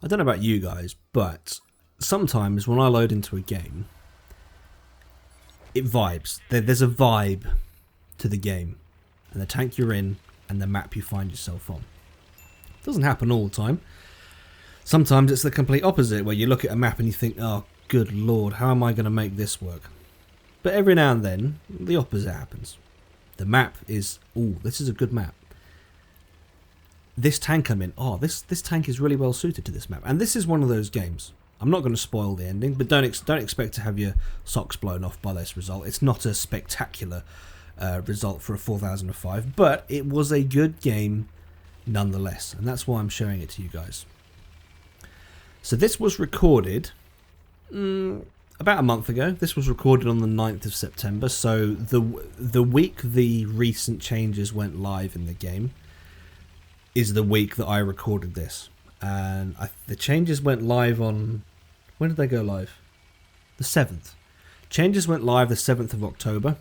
don't know about you guys, but sometimes when I load into a game, it vibes. There's a vibe to the game and the tank you're in and the map you find yourself on. It doesn't happen all the time. Sometimes it's the complete opposite, where you look at a map and you think, oh, good lord, how am I going to make this work? But every now and then, the opposite happens. The map is, oh, this is a good map. This tank I'm in, oh, this tank is really well suited to this map. And this is one of those games. I'm not going to spoil the ending, but don't expect to have your socks blown off by this result. It's not a spectacular result for a 4005, but it was a good game nonetheless. And that's why I'm showing it to you guys. So this was recorded about a month ago. This was recorded on the 9th of September. So the week the recent changes went live in the game is the week that I recorded this. And the changes went live on... When did they go live? The 7th. Changes went live the 7th of October.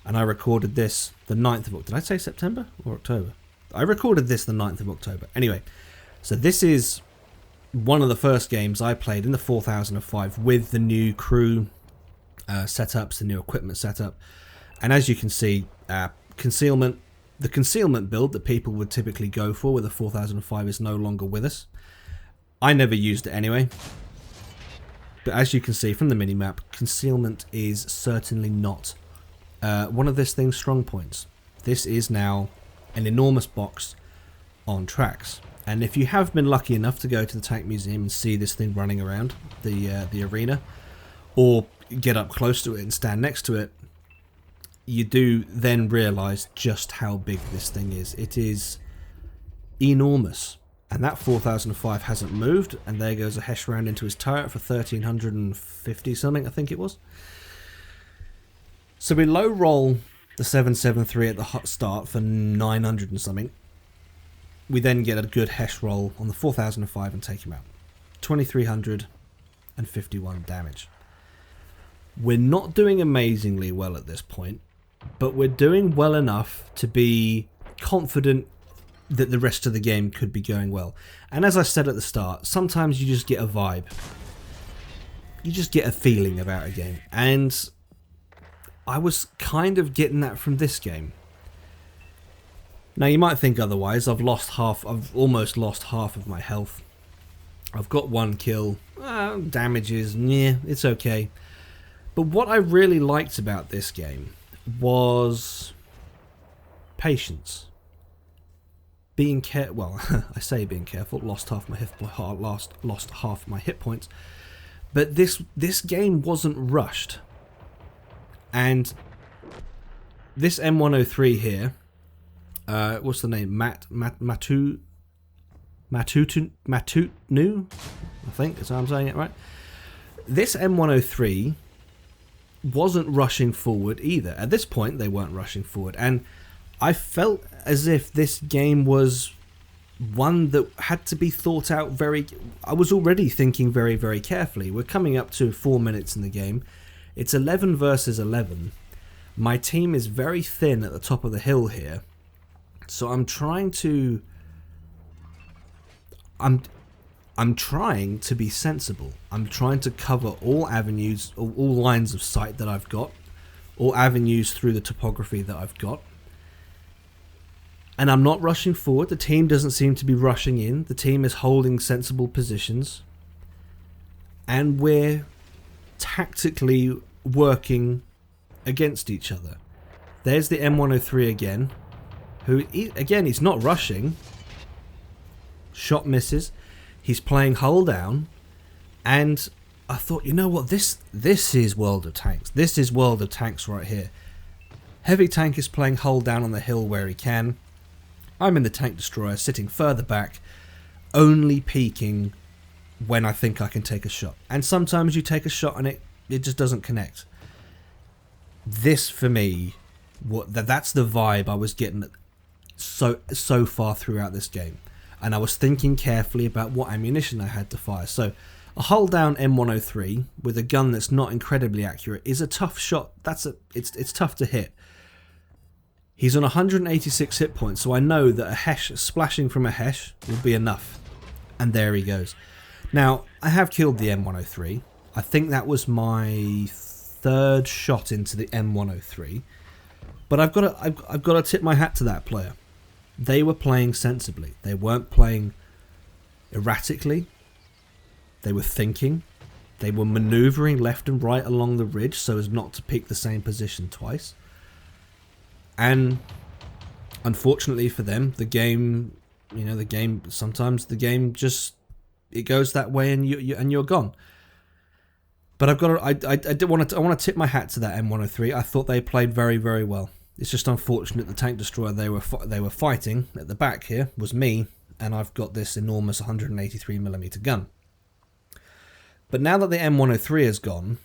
And I recorded this the 9th of October. Did I say September or October? I recorded this the 9th of October. Anyway, so this is one of the first games I played in the 4005 with the new crew setups, the new equipment setup. And as you can see, the concealment build that people would typically go for with the 4005 is no longer with us. I never used it anyway. But as you can see from the minimap, concealment is certainly not one of this thing's strong points. This is now an enormous box on tracks. And if you have been lucky enough to go to the Tank Museum and see this thing running around the arena, or get up close to it and stand next to it, you do then realise just how big this thing is. It is enormous. And that 4005 hasn't moved, and there goes a Hesh round into his turret for 1350 something, I think it was. So we low roll the 773 at the hot start for 900 and something. We then get a good Hesh roll on the 4005 and take him out. 2351 damage. We're not doing amazingly well at this point, but we're doing well enough to be confident that the rest of the game could be going well. And as I said at the start, sometimes you just get a vibe. You just get a feeling about a game. And I was kind of getting that from this game. Now you might think otherwise. I've almost lost half of my health. I've got one kill. Damages, yeah, it's okay. But what I really liked about this game was patience. Being well, I say being careful. Lost half my lost half my hit points. But this game wasn't rushed. And this M103 here, what's the name? Matutnu, I think is how I'm saying it right. This M103 wasn't rushing forward either. At this point, they weren't rushing forward, and I felt as if this game was one that had to be thought out I was already thinking very, very carefully. We're coming up to 4 minutes in the game. It's 11 versus 11. My team is very thin at the top of the hill here. So I'm trying to be sensible. I'm trying to cover all avenues, all lines of sight that I've got, all avenues through the topography that I've got. And I'm not rushing forward. The team doesn't seem to be rushing in. The team is holding sensible positions. And we're tactically working against each other. There's the M103 again, who, again, he's not rushing. Shot misses. He's playing hull down. And I thought, you know what, this is World of Tanks. This is World of Tanks right here. Heavy tank is playing hull down on the hill where he can. I'm in the tank destroyer, sitting further back, only peeking when I think I can take a shot. And sometimes you take a shot and it just doesn't connect. This, for me, that's the vibe I was getting so far throughout this game. And I was thinking carefully about what ammunition I had to fire. So a hull down M103 with a gun that's not incredibly accurate is a tough shot. It's tough to hit. He's on 186 hit points, so I know that a Hesh, splashing from a Hesh, will be enough. And there he goes. Now, I have killed the M103. I think that was my third shot into the M103. But I've got to tip my hat to that player. They were playing sensibly. They weren't playing erratically. They were thinking. They were maneuvering left and right along the ridge so as not to pick the same position twice. And unfortunately for them, the game, sometimes the game just, it goes that way and you're gone. But I want to tip my hat to that M103. I thought they played very, very well. It's just unfortunate the tank destroyer they were fighting at the back here was me, and I've got this enormous 183mm gun. But now that the M103 is gone,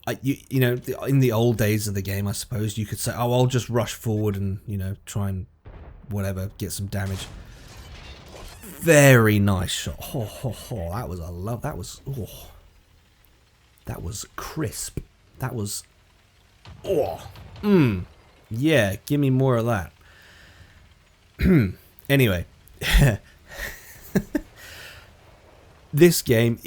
in the old days of the game, I suppose you could say, oh, I'll just rush forward and try and whatever, get some damage. Very nice shot. That was a love. That was crisp. That was yeah, give me more of that. Anyway, this game,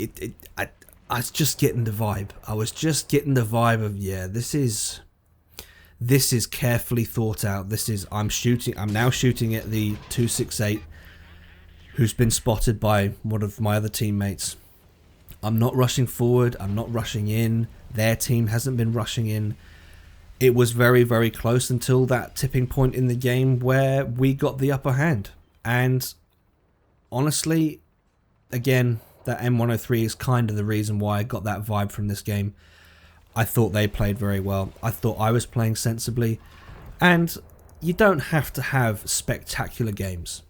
I was just getting the vibe. I was just getting the vibe of, yeah, this is carefully thought out. I'm now shooting at the 268 who's been spotted by one of my other teammates. I'm not rushing forward. I'm not rushing in. Their team hasn't been rushing in. It was very, very close until that tipping point in the game where we got the upper hand. And honestly, again, that M103 is kind of the reason why I got that vibe from this game. I thought they played very well. I thought I was playing sensibly. And you don't have to have spectacular games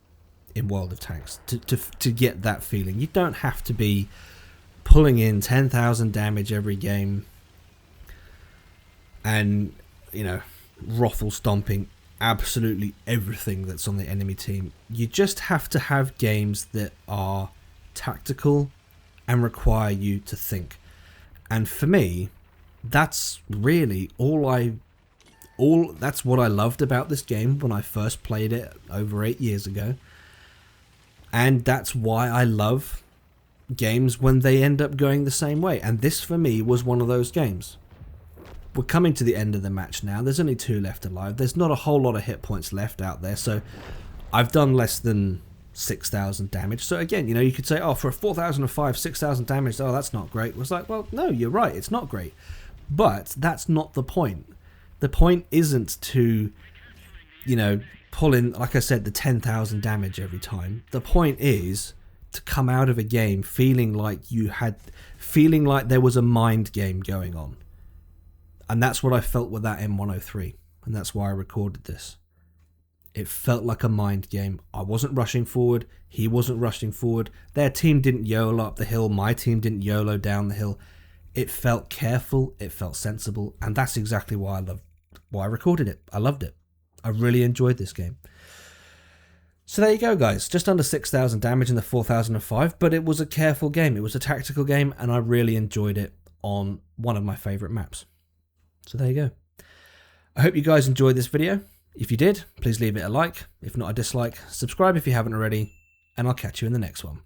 in World of Tanks to get that feeling. You don't have to be pulling in 10,000 damage every game and ruffle stomping absolutely everything that's on the enemy team. You just have to have games that are tactical and require you to think. And for me, that's really that's what I loved about this game when I first played it over 8 years ago. And that's why I love games when they end up going the same way. And this for me was one of those games. We're coming to the end of the match now. There's only 2 left alive. There's not a whole lot of hit points left out there. So I've done less than 6,000 damage. So again, you could say, oh, for a 4005, 6,000 damage, oh, that's not great. It was like, well, no, you're right. It's not great. But that's not the point. The point isn't to, pull in, like I said, the 10,000 damage every time. The point is to come out of a game feeling like there was a mind game going on. And that's what I felt with that M103. And that's why I recorded this. It felt like a mind game. I wasn't rushing forward. He wasn't rushing forward. Their team didn't YOLO up the hill. My team didn't YOLO down the hill. It felt careful. It felt sensible. And that's exactly why I recorded it. I loved it. I really enjoyed this game. So there you go, guys. Just under 6,000 damage in the 4005, but it was a careful game. It was a tactical game, and I really enjoyed it on one of my favourite maps. So there you go. I hope you guys enjoyed this video. If you did, please leave it a like. If not, a dislike. Subscribe if you haven't already, and I'll catch you in the next one.